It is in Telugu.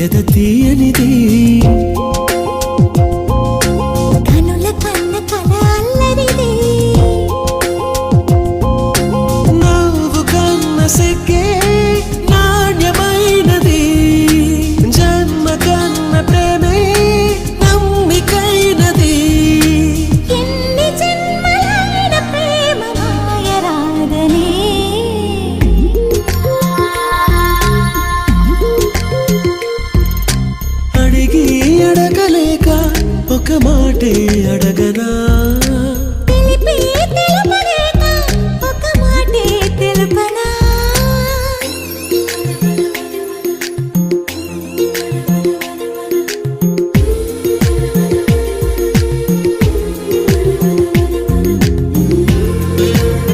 ఎద తీయనిది కనుల కన్న కల అల్లరిది నవ్వు కన్న సిగ్గే నాణ్యమైనది జన్మ కన్న ప్రేమే నమ్మికైనది ఎన్ని జన్మలైన ప్రేమ మాయరాదని అడిగి అడగలేక ఒక మాటే